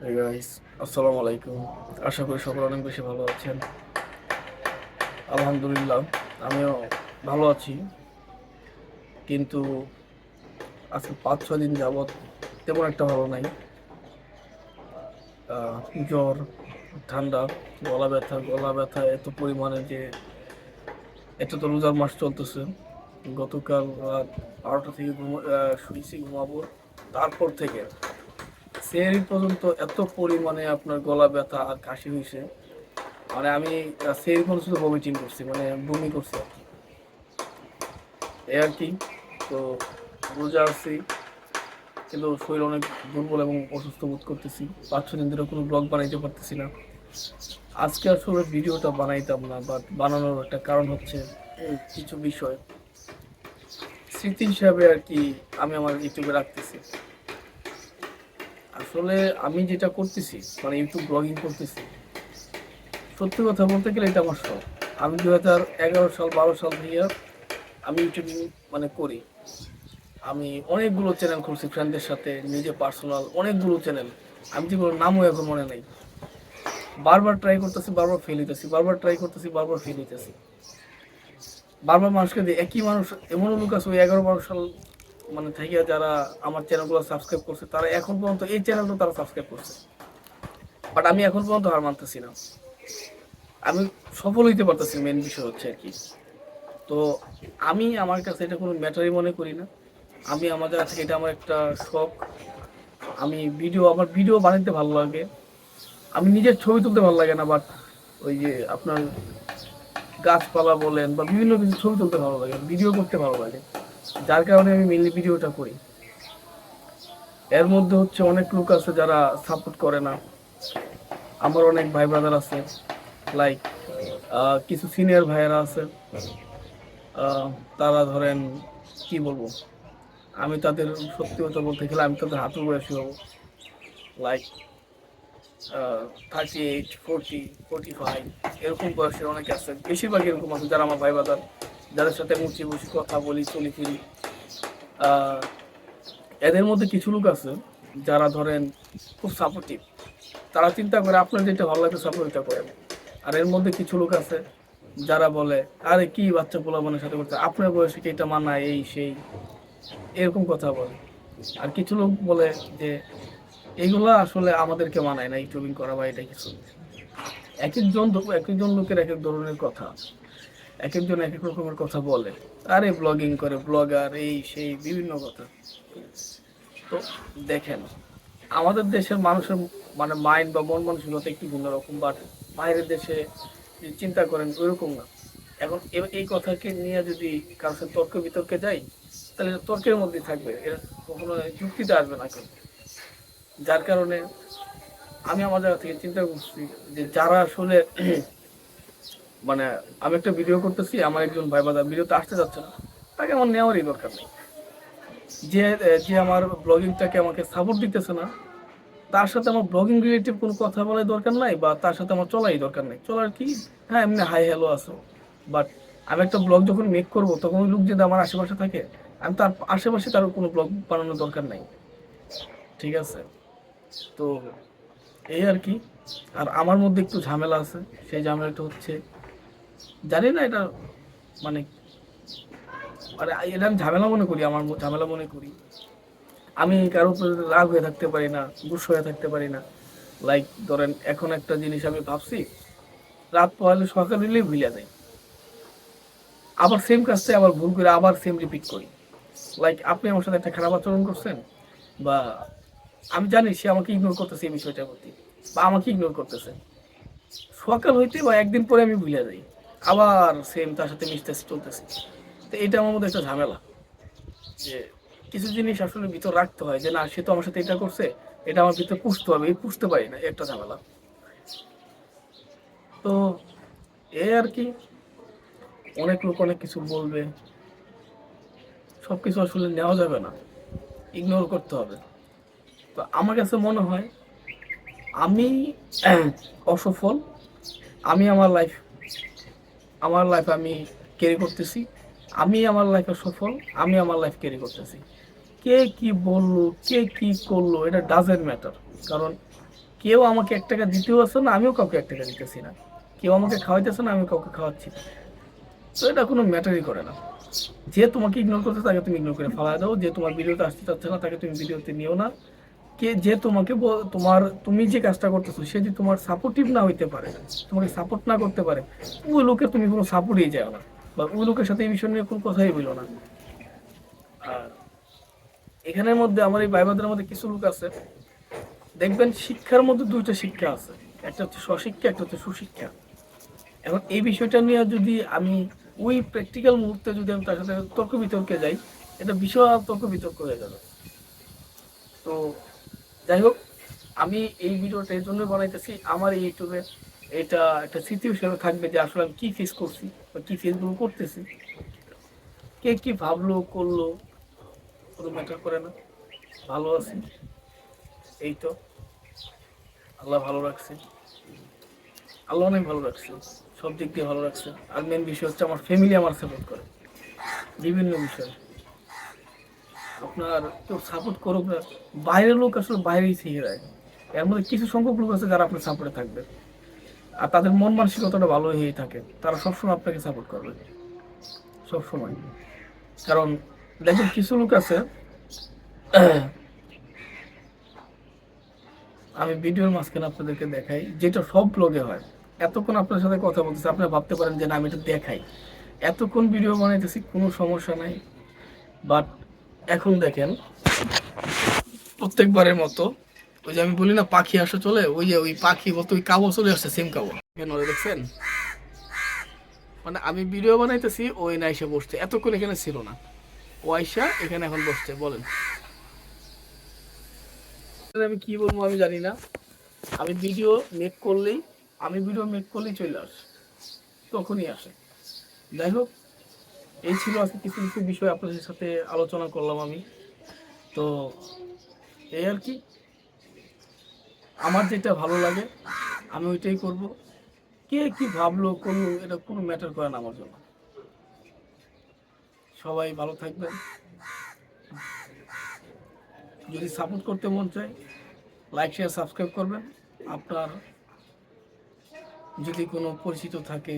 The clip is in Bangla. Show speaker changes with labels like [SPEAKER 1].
[SPEAKER 1] Hey guys, আসসালামু আলাইকুম। আশা করি সকলে অনেক বেশি ভালো আছেন। আলহামদুলিল্লাহ, আমিও ভালো আছি। কিন্তু আজকে ৫-৬ দিন যাবৎ তেমন একটা ভালো নাই। আহ, জ্বর, ঠান্ডা, গলা ব্যথা এত পরিমাণে যে এটা তো রোজার মাস চলতেছে। গতকাল রাত ১২টা থেকে শুয়েছি ঘুমাবো। তারপর থেকে সেহরি পর্যন্ত এত পরিমাণে আপনার গলা ব্যথা আর কাশি হয়েছে, মানে আমি সেহরি পর্যন্ত শুধু ভমিটিং করছি, মানে বমি করছি আর কি। এই আর কি। তো রোজা আছি, কিন্তু শরীর অনেক দুর্বল এবং অসুস্থ বোধ করতেছি। ৫-৬ দিন ধরে কোনো ব্লগ বানাইতে পারতেছি না। আজকে আসলে ভিডিওটা বানাইতাম না, বাট বানানোর একটা কারণ হচ্ছে কিছু বিষয় স্মৃতি হিসাবে আর কি আমি আমার ইউটিউবে রাখতেছি। আসলে আমি যেটা করতেছি, মানে ইউটিউব ব্লগিং করতেছি, সত্যি কথা বলতে গেলে এটা আমার শখ। আমি ২০১১ সাল ১২ সাল থেকে আমি ইউটিউবিং মানে করি। আমি অনেকগুলো চ্যানেল খুলছি ফ্রেন্ডদের সাথে, নিজে পার্সোনাল অনেকগুলো চ্যানেল। আমি যেগুলোর নামও এখন মনে নেই। বারবার ট্রাই করতেছি, বারবার ফেল হইতেছি, বারবার ট্রাই করতেছি, বারবার ফেল হইতেছি। বারবার মানুষকে দিয়ে একই মানুষ, এমনও লোক আছে ওই ১১-১২ সাল মানে থেকে যারা আমার চ্যানেলগুলো সাবস্ক্রাইব করছে, তারা এখন পর্যন্ত এই চ্যানেলটা তারা সাবস্ক্রাইব করছে। বাট আমি এখন পর্যন্ত হার মানতেছি না। আমি সফল হইতে পারতেছি, মেন বিষয় হচ্ছে আর কি। তো আমি আমার কাছে এটা কোনো ম্যাটারই মনে করি না। আমি আমাদের কাছে এটা আমার একটা শখ। আমার ভিডিও বানাইতে ভালো লাগে। আমি নিজের ছবি তুলতে ভালো লাগে না, বাট ওই যে আপনার গাছপালা বলেন বা বিভিন্ন কিছু ছবি তুলতে ভালো লাগে, ভিডিও করতে ভালো লাগে। যার কারণে আমি মেনলি ভিডিওটা করি। এর মধ্যে হচ্ছে অনেক লোক আছে যারা সাপোর্ট করে না। আমার অনেক ভাই ব্রাদার আছে, লাইক কিছু সিনিয়র ভাইয়েরা আছে। আহ, তারা ধরেন কি বলবো, আমি তাদের সত্যি কথা বলতে গেলে আমি তাদের হাঁটুর বয়সী হবো। লাইক 38, 40, 45 এরকম বয়সের অনেকে আছে, বেশিরভাগ এরকম আছে যারা আমার ভাই বাদার, যাদের সাথে মুচি বসি কথা বলি চলি ফিরি। আহ, এদের মধ্যে কিছু লোক আছে যারা ধরেন খুব সাপোর্টিভ। তারা চিন্তা করে আপনার যেটা ভালো লাগে সাপোর্টটা করেন। আর এর মধ্যে কিছু লোক আছে যারা বলে, আরে কি বাচ্চা পোলাপানের সাথে করতে, আপনার বয়সে কি এটা মানায়, এই সেই এরকম কথা বলে। আর কিছু লোক বলে যে এগুলা আসলে আমাদেরকে মানায় না ইউটিউবিং করা বা এটা কিছু। এক একজন লোকের এক এক ধরনের কথা, এক একজন এক এক রকমের কথা বলে। আরে ব্লগিং করে, ব্লগার, এই সেই বিভিন্ন কথা। তো দেখেন, আমাদের দেশের মানুষের মানে মাইন্ড বা মন মানসিকতা একটু ভিন্নরকম, বাট বাইরের দেশে যে চিন্তা করেন ওইরকম না। এখন এই কথাকে নিয়ে যদি কারোর সাথে তর্ক বিতর্কে যাই, তাহলে তর্কের মধ্যেই থাকবে, এরা কখনো যুক্তিতে আসবে না কেউ। যার কারণে আমি আমার জায়গা থেকে চিন্তা করছি যে যারা আসলে মানে আমি একটা ভিডিও করতেছি, আমার একজন ভাই বাদা ভিডিওতে আসতে যাচ্ছে না, তাকে আমার নেওয়ারই দরকার নেই। যে যে আমার ব্লগিংটাকে আমাকে সাপোর্ট দিতেছে না, তার সাথে আমার ব্লগিং রিলেটিভ কোনো কথা বলার দরকার নাই, বা তার সাথে আমার চলাই দরকার নেই। চলার কি, হ্যাঁ এমনি হাই হ্যালো আছে, বাট আমি একটা ব্লগ যখন মেক করবো তখন ওই লোক যদি আমার আশেপাশে থাকে, আমি তার আশেপাশে তার কোনো ব্লগ বানানোর দরকার নাই। ঠিক আছে। তো এই আর কি। আর আমার মধ্যে একটু ঝামেলা আছে। সেই ঝামেলাটা হচ্ছে, জানি না এটা মানে মানে এটা আমি ঝামেলা মনে করি, আমার ঝামেলা মনে করি। আমি কারোর উপর রাগ হয়ে থাকতে পারি না, গুসা হয়ে থাকতে পারি না। লাইক ধরেন এখন একটা জিনিস আমি ভাবছি, রাত পোহালে সকাল হইলেই ভুলে যাই। আবার সেম কাজটাই আবার ভুল করে আবার সেম রিপিট করি। লাইক আপনি আমার সাথে একটা খারাপ আচরণ করছেন, বা আমি জানি সে আমাকে ইগনোর করতেছে এই বিষয়টার প্রতি, বা আমাকে ইগনোর করতেছে। সকাল হইতে বা একদিন পরে আমি ভুলে যাই, আবার সেম তার সাথে মিশতেছি চলতেছি। তো এটা আমার মধ্যে একটা ঝামেলা, যে কিছু জিনিস আসলে ভিতর রাখতে হয়, যে না সে তো আমার সাথে এটা করছে, এটা আমার ভিতরে পুষতে হবে, এই পুষতে পারি না, এই একটা ঝামেলা। তো এই আর কি। অনেক লোক অনেক কিছু বলবে, সবকিছু আসলে নেওয়া যাবে না, ইগনোর করতে হবে। তো আমার কাছে মনে হয় আমি অসফল, আমি আমার লাইফ আমি ক্যারি করতেছি, আমি আমার লাইফে সফল, আমি আমার লাইফ ক্যারি করতেছি। কে কি বললো, কে কি করলো, এটা ডাজেন্ট ম্যাটার। কারণ কেউ আমাকে 1 টাকা দিতেও আসছে না, আমিও কাউকে 1 টাকা দিতেছি না। কেউ আমাকে খাওয়াইতেছে না, আমিও কাউকে খাওয়াচ্ছি না। তো এটা কোনো ম্যাটারই করে না। যে তোমাকে ইগনোর করতে তাকে তুমি ইগনোর করে ফালায় দাও, যে তোমার ভিডিওতে আসতে চাচ্ছে না তাকে তুমি ভিডিওতে নিও না। কে যে তোমাকে তুমি যে কাজটা করতেছো সে যদি তোমার সাপোর্টিভ না হইতে পারে, তোমাকে সাপোর্ট না করতে পারে, ওই লোকের তুমি কোনো সাপোর্টই যাও না, বা ওই লোকের সাথে এই বিষয় নিয়ে কোনো কথাই বলো না। আর এখানের মধ্যে আমার এই ভাইবাদের মধ্যে কিছু লোক আছে, দেখবেন শিক্ষার মধ্যে 2টা শিক্ষা আছে, একটা হচ্ছে স্বশিক্ষা, একটা হচ্ছে সুশিক্ষা। এখন এই বিষয়টা নিয়ে যদি আমি ওই প্র্যাকটিক্যাল মুহূর্তে যদি আমি তার সাথে তর্ক বিতর্কে যাই, এটা বিশাল তর্ক বিতর্ক হয়ে যাবে। তো যাই হোক, আমি এই ভিডিওটা এই জন্য বানাইতেছি, আমার এই ইউটিউবে এটা একটা স্মৃতি হিসেবে থাকবে যে আসলে আমি কি ফেস করছি বা কি ফেসগুলো করতেছি। কে কি ভাবলো করলো কোনো ম্যাটার করে না, ভালো আছি, এই তো আল্লাহ ভালো রাখছে, আল্লাহ অনেক ভালো রাখছে, সব দিক দিয়ে ভালো রাখছে। আর মেন বিষয় হচ্ছে আমার ফ্যামিলি আমার সাপোর্ট করে বিভিন্ন বিষয়ে। আপনার কেউ সাপোর্ট করুক না, বাইরের লোক আসলে বাইরেই থেকে যায়, এর মধ্যে কিছু সংখ্যক লোক আছে যারা আপনার সাপোর্টে থাকবে, আর তাদের মন মানসিকতাটা ভালো হয়েই থাকে, তারা সবসময় আপনাকে সাপোর্ট করবে, সবসময়। কারণ দেখুন কিছু লোক আছে, আমি ভিডিওর মাঝখানে আপনাদেরকে দেখাই, যেটা সব ব্লগে হয়। এতক্ষণ আপনার সাথে কথা বলতেছি, আপনারা ভাবতে পারেন যে না আমি এটা দেখাই, এতক্ষণ ভিডিও বানাইতেছি কোনো সমস্যা নাই। বাট এখন দেখেন, প্রত্যেকবারের মতো ওই যে আমি বলি না পাখি আসে চলে, ওই যে ওই পাখি মতো ওই কাবো চলে আসছে, সেম কাবো। কেন দেখছেন, মানে আমি ভিডিও বানাইতেছি ওই না এসে বসছে, এতক্ষণ এখানে ছিল না, ও আইসা এখানে এখন বসছে। বলেন আমি কি বলবো আমি জানি না। আমি ভিডিও মেক করলেই চলে আসে, তখনই আসে। যাই হোক, এই ছিল আজকে কিছু কিছু বিষয় আপনাদের সাথে আলোচনা করলাম আমি। তো এই আর কি, আমার যেটা ভালো লাগে আমি ওইটাই করব। কে কি ভাবলো করলো এটা কোনো ম্যাটার করে না আমার জন্য। সবাই ভালো থাকবেন। যদি সাপোর্ট করতে মন চায়, লাইক শেয়ার সাবস্ক্রাইব করবেন। আপনার যদি কোনো পরিচিত থাকে